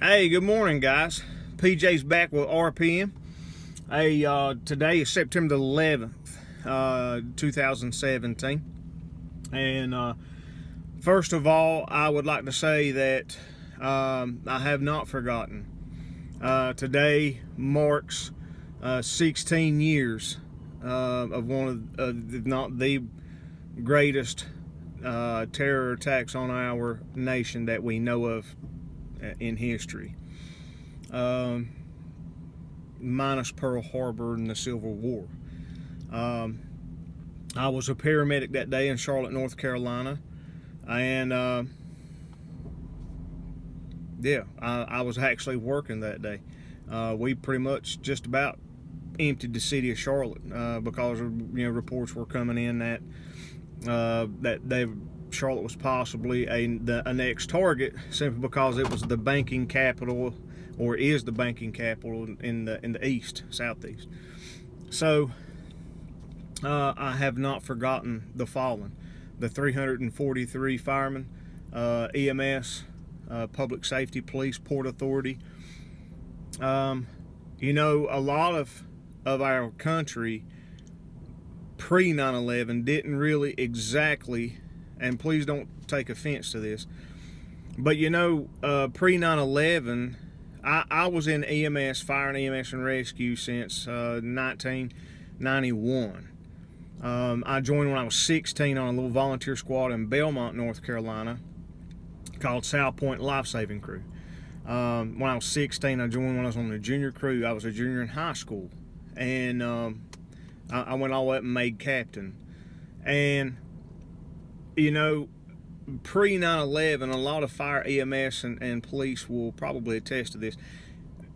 Hey, good morning, guys. PJ's back with RPM. Hey, today is September the 11th, 2017. And first of all, I would like to say that I have not forgotten. Today marks 16 years of one of, if not the greatest terror attacks on our nation that we know of in history. Minus Pearl Harbor and the Civil War. I was a paramedic that day in Charlotte, North Carolina, and I was actually working that day. We pretty much just about emptied the city of Charlotte because reports were coming in that Charlotte was possibly a next target simply because it was the banking capital, or is the banking capital in the east, southeast. So I have not forgotten the fallen, the 343 firemen, EMS, public safety, police, port authority. A lot of our country pre 9/11 didn't really exactly, and please don't take offense to this, but pre 9/11, I was in EMS, fire and EMS and rescue since 1991. I joined when I was 16 on a little volunteer squad in Belmont, North Carolina, called South Point Life Saving Crew. When I was 16, I joined when I was on the junior crew. I was a junior in high school, and I went all the way up and made captain. And pre 9/11, a lot of fire, EMS, and police will probably attest to this.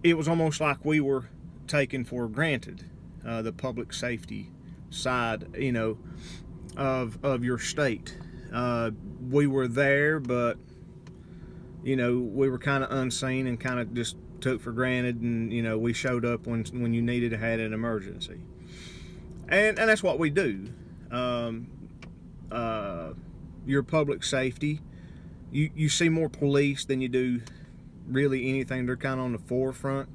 It was almost like we were taken for granted, the public safety side, of your state. We were there, but we were kind of unseen and kind of just took for granted, and we showed up when you needed to had an emergency, and that's what we do. Your public safety, you see more police than you do really anything. They're kind of on the forefront.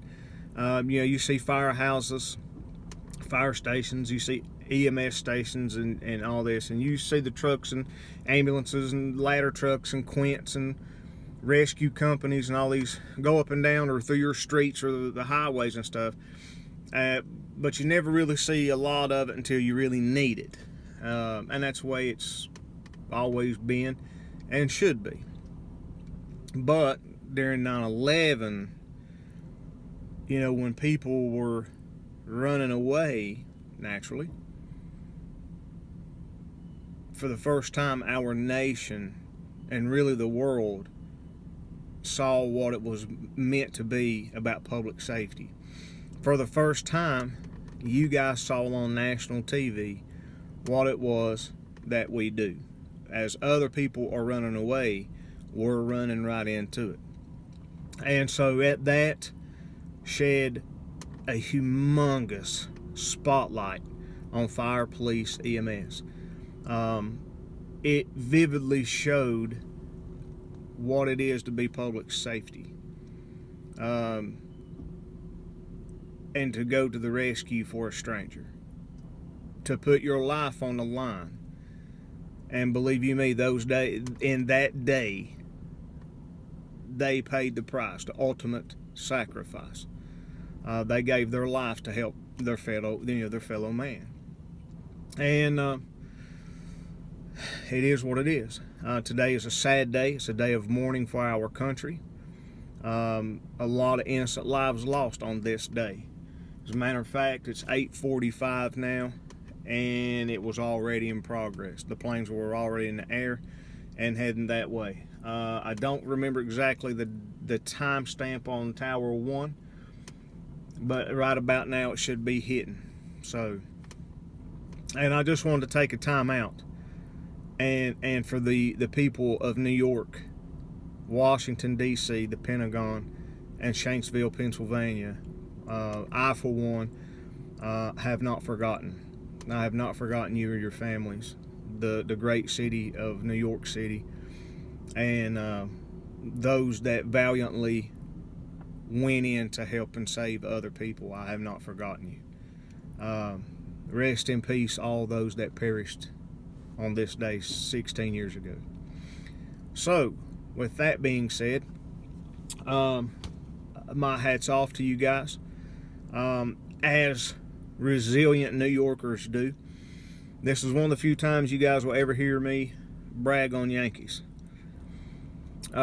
You see firehouses, fire stations, you see EMS stations and all this, and you see the trucks and ambulances and ladder trucks and quints and rescue companies and all these go up and down or through your streets or the highways and stuff, but you never really see a lot of it until you really need it, and that's the way it's always been and should be. But during 9/11, when people were running away, naturally, for the first time, our nation and really the world saw what it was meant to be about public safety. For the first time, you guys saw on national TV what it was that we do. As other people are running away, we're running right into it. And so that shed a humongous spotlight on fire, police, EMS. It vividly showed what it is to be public safety, and to go to the rescue for a stranger, to put your life on the line. And believe you me, in that day, they paid the price, the ultimate sacrifice. They gave their life to help their fellow man. And it is what it is. Today is a sad day. It's a day of mourning for our country. A lot of innocent lives lost on this day. As a matter of fact, it's 8:45 now, and it was already in progress. The planes were already in the air and heading that way. I don't remember exactly the time stamp on Tower 1, but right about now it should be hitting. So, and I just wanted to take a time out and for the people of New York, Washington, D.C., the Pentagon, and Shanksville, Pennsylvania, I, for one, have not forgotten. I have not forgotten you or your families, the great city of New York City, and those that valiantly went in to help and save other people. I have not forgotten you. Rest in peace, all those that perished on this day 16 years ago. So, with that being said, my hat's off to you guys. As resilient New Yorkers do, this is one of the few times you guys will ever hear me brag on Yankees. They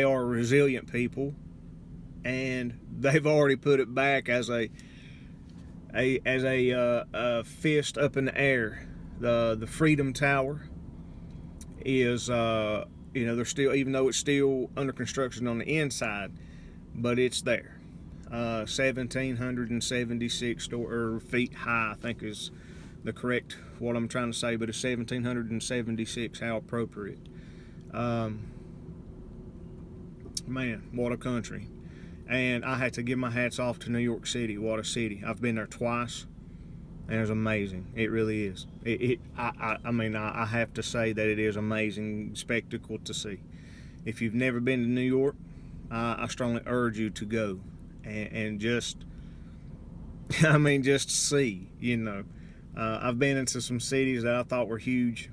are resilient people, and they've already put it back as a fist up in the air. The Freedom Tower is they're still, even though it's still under construction on the inside, but it's there. 1,776 feet high, I think is the correct what I'm trying to say, but it's 1,776. How appropriate. Man, what a country. And I had to give my hats off to New York City. What a city. I've been there twice, and it's amazing. It really is. I have to say that it is amazing spectacle to see. If you've never been to New York, I strongly urge you to go and just see, I've been into some cities that I thought were huge.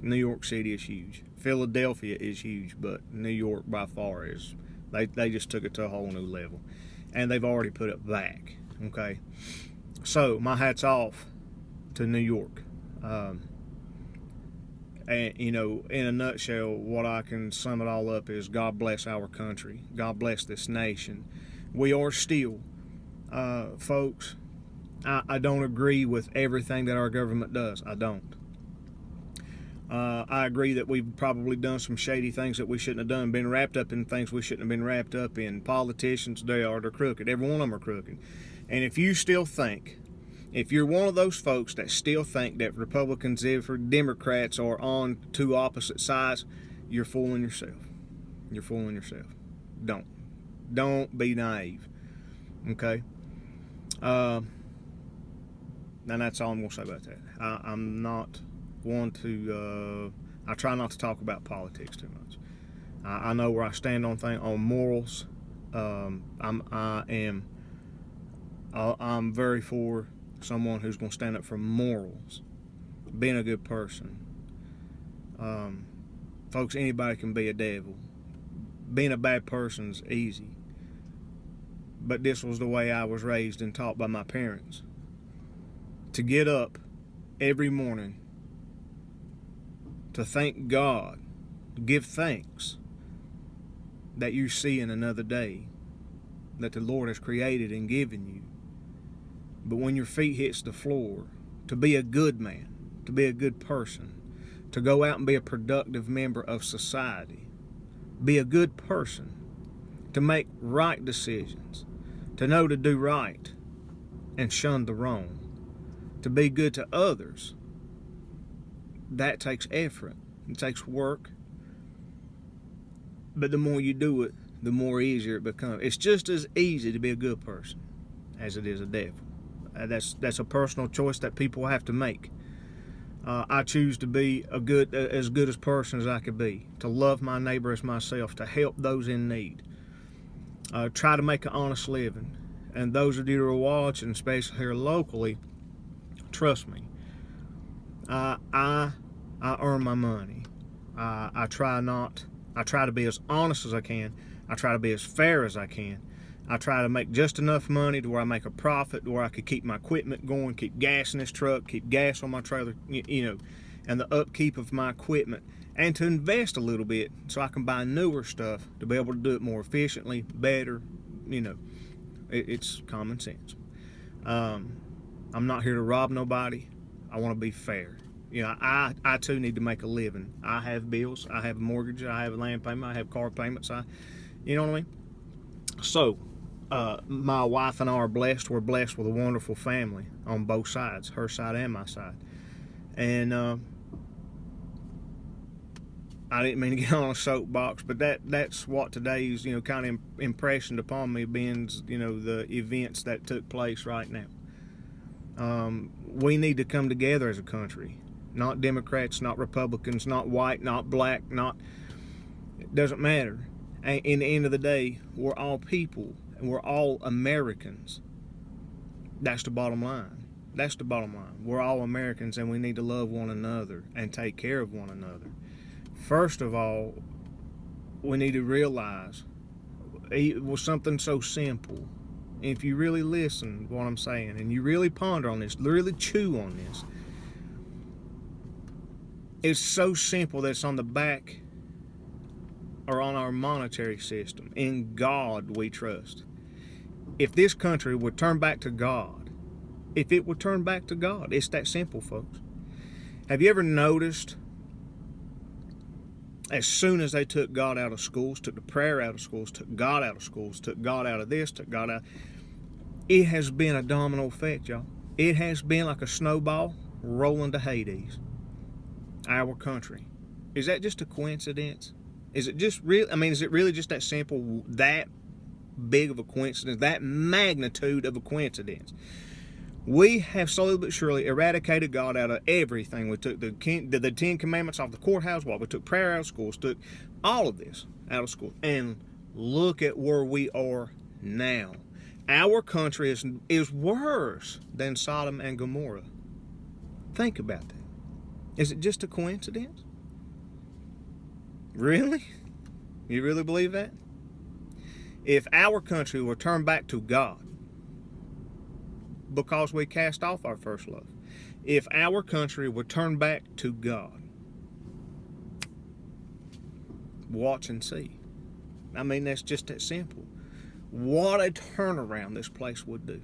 New York City is huge. Philadelphia is huge, but New York by far is. They just took it to a whole new level, and they've already put it back. Okay, so my hat's off to New York. And in a nutshell, what I can sum it all up is God bless our country. God bless this nation. We are still, folks. I don't agree with everything that our government does. I don't. I agree that we've probably done some shady things that we shouldn't have done, been wrapped up in things we shouldn't have been wrapped up in. Politicians, they're crooked. Every one of them are crooked. And if you're one of those folks that still think that Republicans and Democrats are on two opposite sides, you're fooling yourself. You're fooling yourself. Don't be naive. Okay? And that's all I'm going to say about that. I'm not one to, I try not to talk about politics too much. I know where I stand on morals. I'm very for someone who's going to stand up for morals, being a good person. Folks, anybody can be a devil. Being a bad person's easy. But this was the way I was raised and taught by my parents. To get up every morning, to thank God, to give thanks that you see in another day that the Lord has created and given you. But when your feet hits the floor, to be a good man, to be a good person, to go out and be a productive member of society, be a good person, to make right decisions, to know to do right and shun the wrong, to be good to others, that takes effort. It takes work. But the more you do it, the more easier it becomes. It's just as easy to be a good person as it is a devil. That's a personal choice that people have to make. I choose to be as good a person as I could be, to love my neighbor as myself, to help those in need, try to make an honest living. And those of you who are watching, especially here locally, trust me, I earn my money. I try to be as honest as I can. I try to be as fair as I can. I try to make just enough money to where I make a profit, to where I could keep my equipment going, keep gas in this truck, keep gas on my trailer, and the upkeep of my equipment, and to invest a little bit so I can buy newer stuff to be able to do it more efficiently, better. It's common sense. I'm not here to rob nobody. I want to be fair. I too need to make a living. I have bills. I have a mortgage. I have a land payment. I have car payments. You know what I mean? So, my wife and I are blessed. We're blessed with a wonderful family on both sides, her side and my side. And I didn't mean to get on a soapbox, but that's what today's kind of impressioned upon me, being the events that took place right now. We need to come together as a country. Not Democrats, not Republicans, not white, not black, it doesn't matter. And in the end of the day, we're all people and we're all Americans. That's the bottom line. That's the bottom line. We're all Americans and we need to love one another and take care of one another. First of all, we need to realize it was something so simple. If you really listen to what I'm saying and you really ponder on this, really chew on this, it's so simple that it's on the back or on our monetary system. In God we trust. If this country would turn back to God, if it would turn back to God, it's that simple, folks. Have you ever noticed as soon as they took God out of schools, took the prayer out of schools, took God out of schools, took God out of this, took God out, it has been a domino effect, y'all. It has been like a snowball rolling to Hades. Our country. Is that just a coincidence? Is it just real? I mean, is it really just that simple, that big of a coincidence, that magnitude of a coincidence? We have slowly but surely eradicated God out of everything. We took the 10 Commandments off the courthouse wall. We took prayer out of schools, took all of this out of schools. And look at where we are now. Our country is worse than Sodom and Gomorrah. Think about that. Is it just a coincidence? Really? You really believe that? If our country were turned back to God because we cast off our first love, if our country were turned back to God, watch and see. I mean, that's just that simple. What a turnaround this place would do.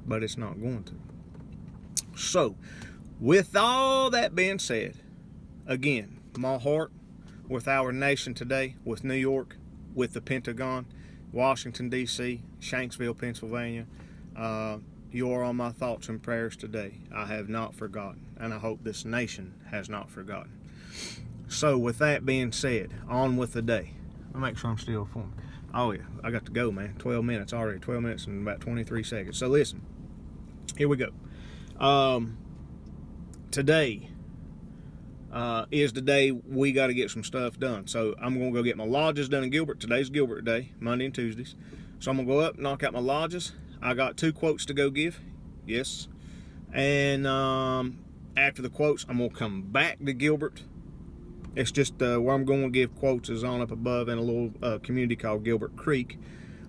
But it's not going to. So, with all that being said, again, my heart with our nation today, with New York, with the Pentagon, Washington, D.C., Shanksville, Pennsylvania, you are on my thoughts and prayers today. I have not forgotten, and I hope this nation has not forgotten. So with that being said, on with the day. I'll make sure I'm still filming. Oh yeah, I got to go, man. 12 minutes already. 12 minutes and about 23 seconds. So listen, here we go. Today is the day we got to get some stuff done. So I'm going to go get my lodges done in Gilbert. Today's Gilbert Day, Monday and Tuesdays. So I'm going to go up, knock out my lodges. I got 2 quotes to go give. Yes. And after the quotes, I'm going to come back to Gilbert. It's just where I'm going to give quotes is on up above in a little community called Gilbert Creek.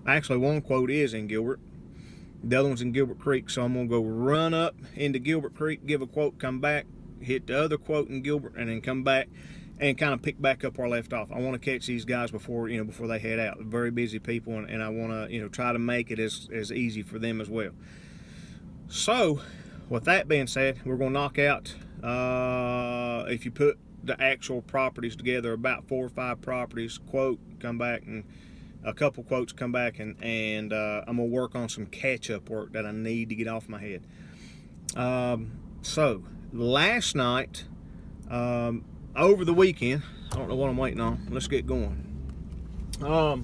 Actually, one quote is in Gilbert. The other one's in Gilbert Creek. So I'm going to go run up into Gilbert Creek, give a quote, come back, hit the other quote in Gilbert, and then come back and kind of pick back up where I left off. I want to catch these guys before they head out. They're very busy people, and I want to try to make it as easy for them as well. So, with that being said, we're going to knock out, if you put the actual properties together, about 4 or 5 properties, quote, come back, and a couple quotes, come back, and I'm going to work on some catch-up work that I need to get off my head. So, last night, over the weekend, I don't know what I'm waiting on. Let's get going. Over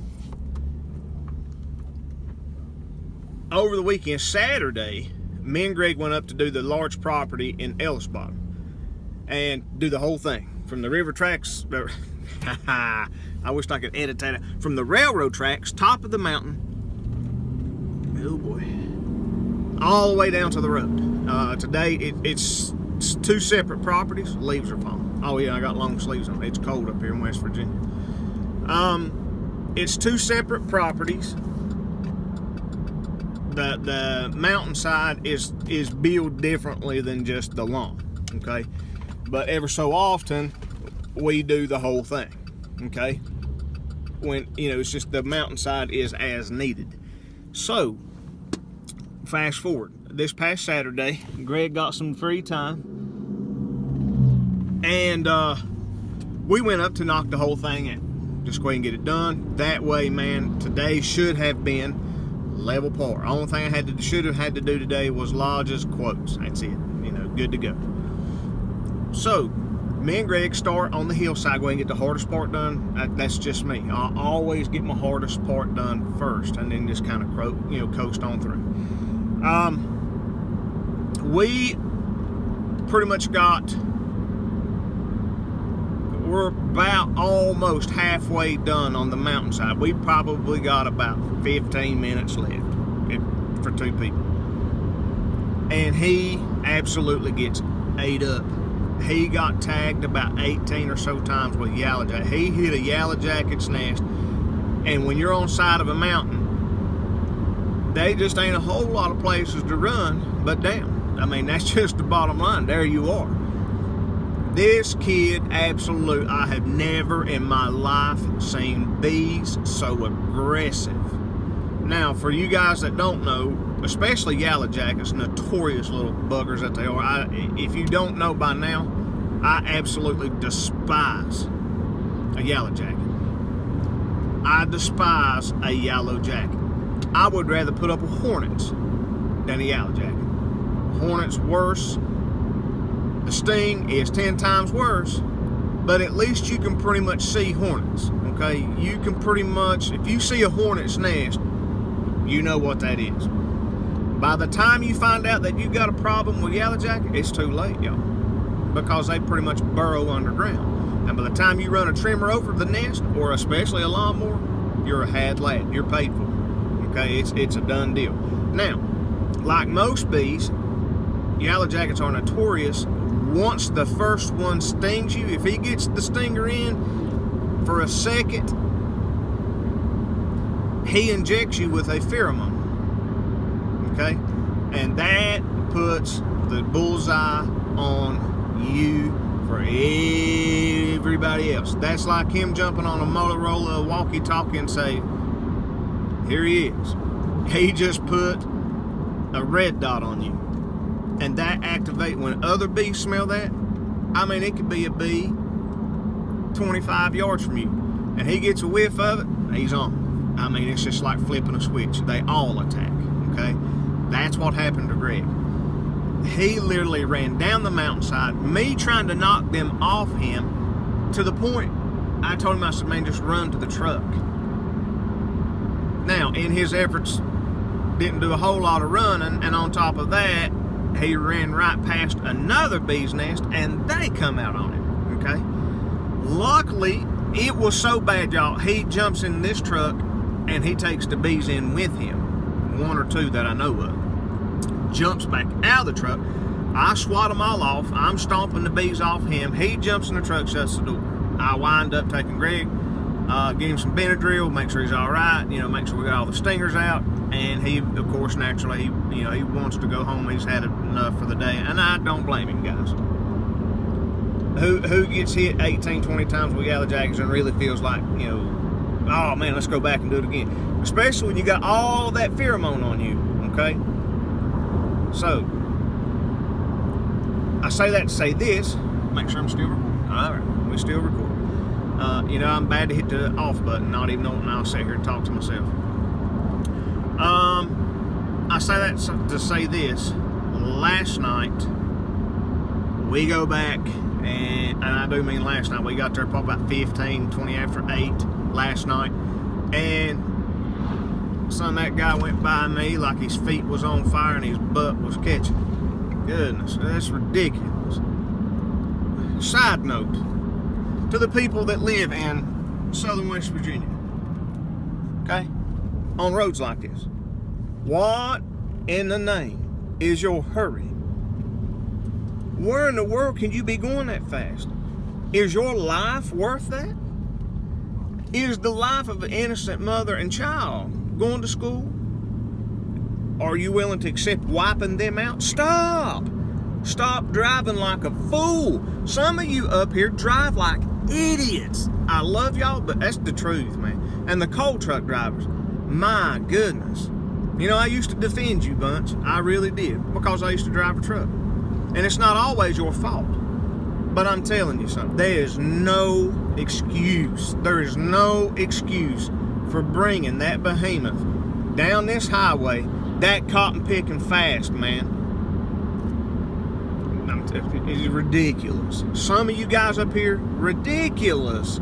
the weekend, Saturday, me and Greg went up to do the large property in Ellis Bottom and do the whole thing from the river tracks. I wish I could edit that. From the railroad tracks, top of the mountain, oh boy, all the way down to the road. Today, it's 2 separate properties. Leaves are falling. Oh yeah, I got long sleeves on. It's cold up here in West Virginia. It's 2 separate properties. The mountainside is built differently than just the lawn, okay? But ever so often, we do the whole thing, okay? When, it's just the mountainside is as needed. So, fast forward. This past Saturday, Greg got some free time, and we went up to knock the whole thing out. Just go ahead and get it done. That way, man, today should have been level par. Only thing I should have had to do today was lodges, quotes. That's it. Good to go. So, me and Greg start on the hillside. Go ahead and get the hardest part done. That's just me. I always get my hardest part done first, and then just kind of coast on through. We pretty much got we're about almost halfway done on the mountainside. We probably got about 15 minutes left for 2 people. And he absolutely gets ate up. He got tagged about 18 or so times with yellowjacket. He hit a yellowjacket's nest. And when you're on side of a mountain, they just ain't a whole lot of places to run but down. I mean, that's just the bottom line. There you are. This kid, I have never in my life seen bees so aggressive. Now, for you guys that don't know, especially yellowjackets, notorious little buggers that they are. If you don't know by now, I absolutely despise a yellowjacket. I despise a yellowjacket. I would rather put up with hornets than a yellowjacket. Hornets worse. The sting is 10 times worse, but at least you can pretty much see hornets, okay? You can pretty much, if you see a hornet's nest, you know what that is. By the time you find out that you got a problem with yellowjacket, it's too late, y'all, because they pretty much burrow underground. And by the time you run a trimmer over the nest, or especially a lawnmower, you're a had lad. You're paid for. Okay, it's a done deal. Now, like most bees, yellowjackets are notorious. Once the first one stings you, if he gets the stinger in for a second, he injects you with a pheromone. Okay, and that puts the bullseye on you for everybody else. That's like him jumping on a Motorola walkie-talkie and say, here he is. He just put a red dot on you. And that activates, when other bees smell that, I mean, it could be a bee 25 yards from you, and he gets a whiff of it, he's on. I mean, it's just like flipping a switch. They all attack, okay? That's what happened to Greg. He literally ran down the mountainside, me trying to knock them off him, to the point I told him, I said, man, just run to the truck. Now, in his efforts, didn't do a whole lot of running, and on top of that, he ran right past another bee's nest, and they come out on him, okay? Luckily, it was so bad, y'all, he jumps in this truck, and he takes the bees in with him. 1 or 2 that I know of. Jumps back out of the truck. I swat them all off. I'm stomping the bees off him. He jumps in the truck, shuts the door. I wind up taking Greg, give him some Benadryl, make sure he's all right, make sure we got all the stingers out. And he, of course, naturally, he wants to go home. He's had enough for the day, and I don't blame him, guys. Who gets hit 18, 20 times with yellowjackets and really feels like, oh man, let's go back and do it again. Especially when you got all that pheromone on you, okay? So, I say that to say this, make sure I'm still recording. All right, we're still recording. I'm bad to hit the off button, not even knowing I'll sit here and talk to myself. I say that to say this. Last night, we go back, and I do mean last night, we got there probably about 15, 20 after 8 last night, and son, that guy went by me like his feet was on fire and his butt was catching. Goodness, that's ridiculous. Side note, to the people that live in southern West Virginia, okay, on roads like this, what in the name is your hurry? Where in the world can you be going that fast? Is your life worth that? Is the life of an innocent mother and child going to school? Are you willing to accept wiping them out? Stop driving like a fool. Some of you up here drive like idiots. I love y'all, but that's the truth, man. And the coal truck drivers, my goodness. I used to defend you bunch. I really did, because I used to drive a truck. And it's not always your fault. But I'm telling you something, there is no excuse. There is no excuse for bringing that behemoth down this highway, that cotton picking fast, man. It's ridiculous. Some of you guys up here, ridiculous.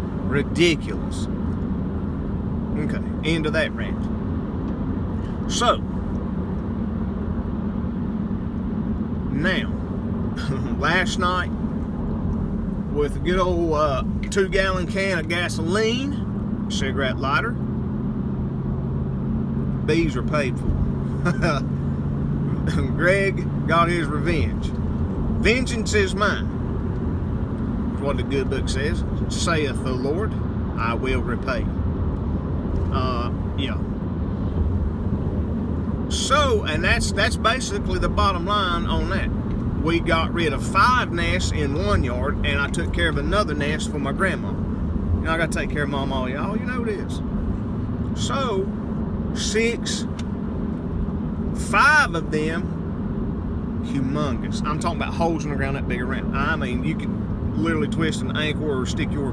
Okay, end of that rant. So, now, last night, with a good old 2-gallon can of gasoline, cigarette lighter. Bees are paid for. Greg got his revenge. Vengeance is mine. That's what the good book says. Saith the Lord, I will repay. Yeah. So, and that's basically the bottom line on that. We got rid of 5 nests in one yard, and I took care of another nest for my grandma. You know, I got to take care of mom, all y'all. You know it is. So, 5 of them, humongous. I'm talking about holes in the ground that big around. I mean, you could literally twist an ankle or stick your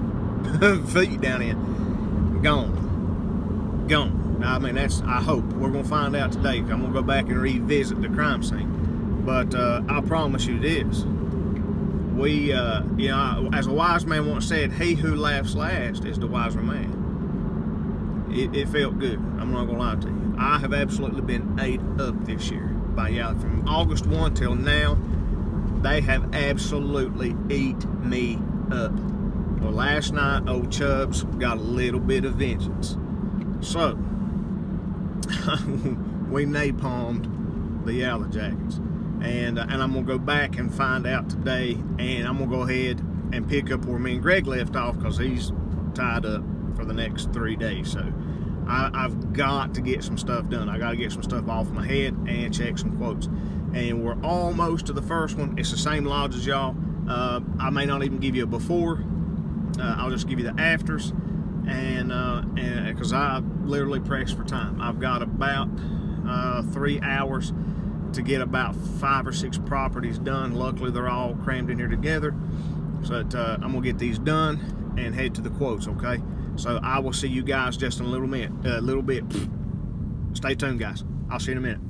feet down in. Gone. I mean, I hope. We're going to find out today. I'm going to go back and revisit the crime scene. But I promise you it is. We, as a wise man once said, he who laughs last is the wiser man. It felt good. I'm not going to lie to you. I have absolutely been ate up this year. From August 1 till now, they have absolutely eat me up. Well, last night, old Chubbs got a little bit of vengeance. So, we napalmed the Yellow Jackets. And I'm going to go back and find out today, and I'm going to go ahead and pick up where me and Greg left off because he's tied up for the next 3 days. So I've got to get some stuff done. I got to get some stuff off my head and check some quotes. And we're almost to the first one. It's the same lodge as y'all. I may not even give you a before. I'll just give you the afters. And because I literally pressed for time. I've got about 3 hours to get about 5 or 6 properties done. Luckily, they're all crammed in here together. So that, I'm gonna get these done and head to the quotes. Okay. So I will see you guys just in a little bit. Stay tuned, guys. I'll see you in a minute.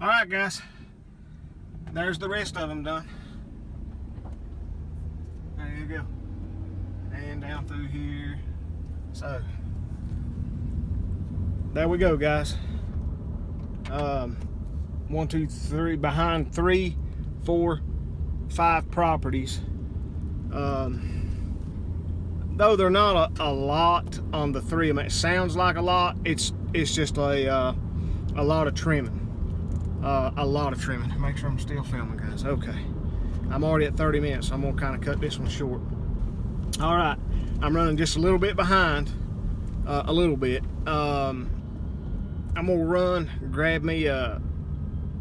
All right, guys. There's the rest of them done. There you go. And down through here. So, there we go, guys. 1, 2, 3, behind 3, 4, 5 properties. Though they're not a lot on the 3 of them, it sounds like a lot. It's just a lot of trimming. A lot of trimming. Make sure I'm still filming, guys. Okay, I'm already at 30 minutes, so I'm gonna kind of cut this one short. All right, I'm running just a little bit behind. A little bit. I'm gonna run, grab me a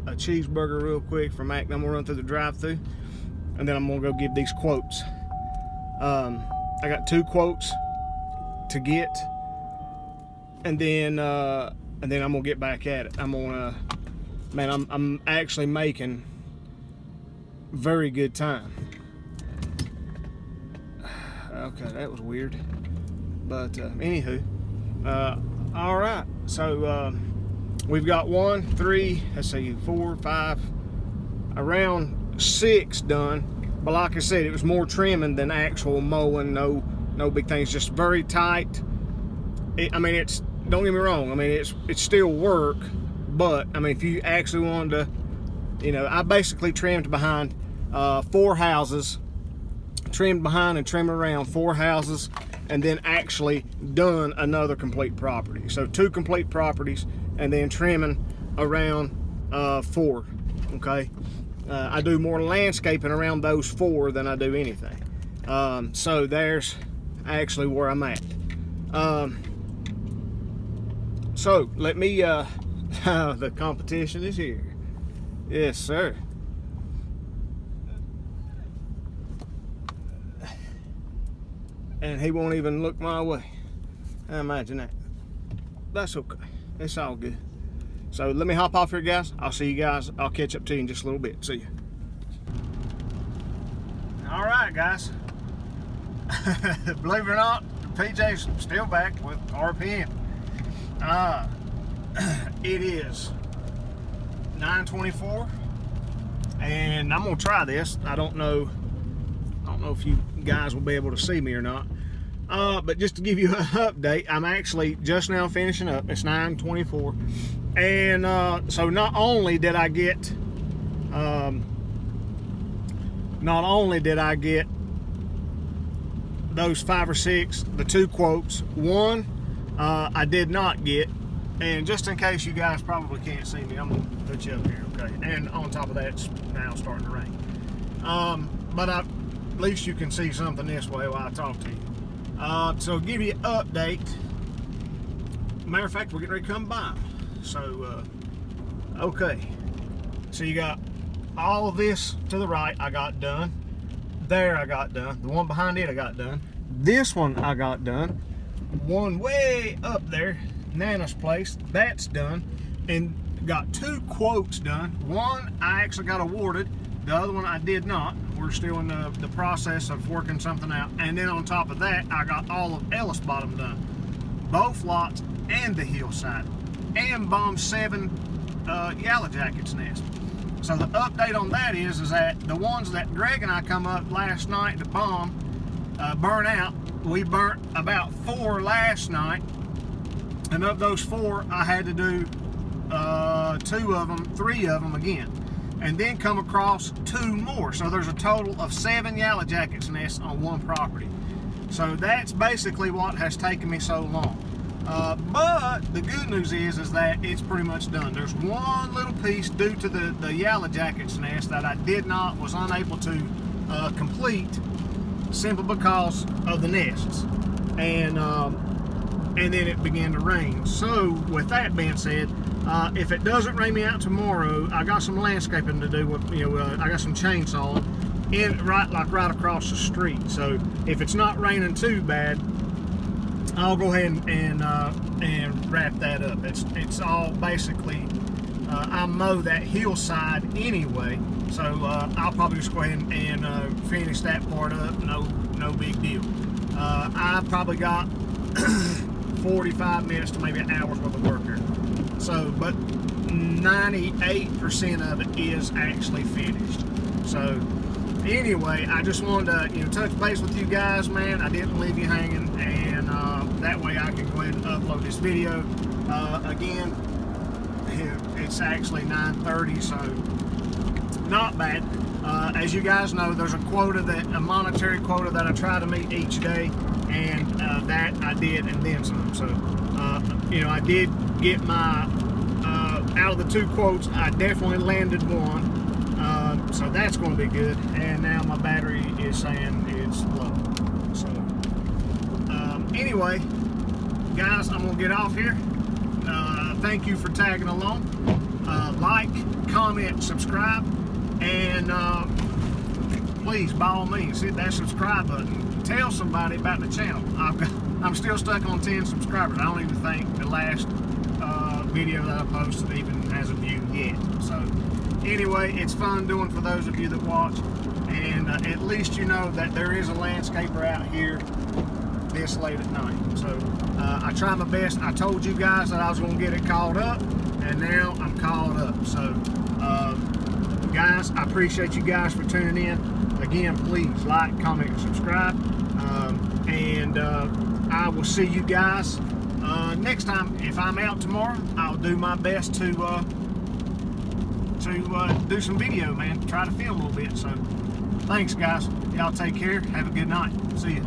cheeseburger real quick from Mac. I'm gonna run through the drive-thru, and then I'm gonna go give these quotes. I got 2 quotes to get, and then I'm gonna get back at it. I'm actually making very good time. Okay, that was weird, but anywho, all right. So we've got 1, 3, let's see, 4, 5, around 6 done. But like I said, it was more trimming than actual mowing. No big things. Just very tight. It's, don't get me wrong. I mean, it's still work. But I mean, if you actually wanted to, I basically trimmed behind 4 houses, trimmed behind and trimmed around 4 houses, and then actually done another complete property. So 2 complete properties, and then trimming around 4. Okay, I do more landscaping around those 4 than I do anything. So there's actually where I'm at. So let me. The competition is here. Yes, sir. And he won't even look my way. Imagine that. That's okay. It's all good. So let me hop off here, guys. I'll see you guys. I'll catch up to you in just a little bit. See you. All right, guys. Believe it or not, PJ's still back with RPM. It is 9:24, and I'm gonna try this. I don't know if you guys will be able to see me or not. But just to give you an update, I'm actually just now finishing up. It's 9:24, and so not only did I get those 5 or 6, the 2 quotes. 1 I did not get. And just in case you guys probably can't see me, I'm gonna put you up here, okay? And on top of that, it's now starting to rain. But at least you can see something this way while I talk to you. So give you an update. Matter of fact, we're getting ready to come by. So, okay. So you got all of this to the right, I got done. There, I got done. The one behind it, I got done. This one, I got done. One way up there, Nana's place, that's done, and got 2 quotes done. One I actually got awarded, the other one I did not. We're still in the process of working something out. And then on top of that, I got all of Ellis Bottom done, both lots and the hillside, and bombed 7 Yellow Jackets nest. So the update on that is that the ones that Greg and I come up last night to bomb, burn out. We burnt about 4 last night. And of those 4, I had to do 2 of them, 3 of them again, and then come across 2 more. So there's a total of 7 Yellow Jackets nests on one property. So that's basically what has taken me so long. But the good news is that it's pretty much done. There's one little piece due to the Yellow Jackets nest that I was unable to complete, simply because of the nests. And then it began to rain. So with that being said, if it doesn't rain me out tomorrow, I got some landscaping to do with, I got some chainsaw right across the street. So if it's not raining too bad, I'll go ahead and wrap that up. It's all basically, I mow that hillside anyway, so I'll probably just go ahead and finish that part up. No big deal. I probably got 45 minutes to maybe an hour's worth of work here. So, but 98% of it is actually finished. So anyway, I just wanted to touch base with you guys, man. I didn't leave you hanging, and that way I can go ahead and upload this video. Again, it's actually 9:30, so not bad. As you guys know, there's a monetary quota that I try to meet each day, and that I did, and then some. So I did get my out of the 2 quotes, I definitely landed one. So that's going to be good. And now my battery is saying it's low. So anyway, guys, I'm going to get off here. Thank you for tagging along. Like, comment, subscribe, and please, by all means, hit that subscribe button. Tell somebody about the channel. I'm still stuck on 10 subscribers. I don't even think the last video that I posted even has a view yet. So anyway, it's fun doing for those of you that watch, and at least you know that there is a landscaper out here this late at night. So I try my best. I told you guys that I was going to get it caught up, and now I'm caught up. So guys, I appreciate you guys for tuning in. Again, please like, comment, and subscribe, and I will see you guys next time. If I'm out tomorrow, I'll do my best to do some video, man. Try to film a little bit. So thanks, guys. Y'all take care. Have a good night. See you.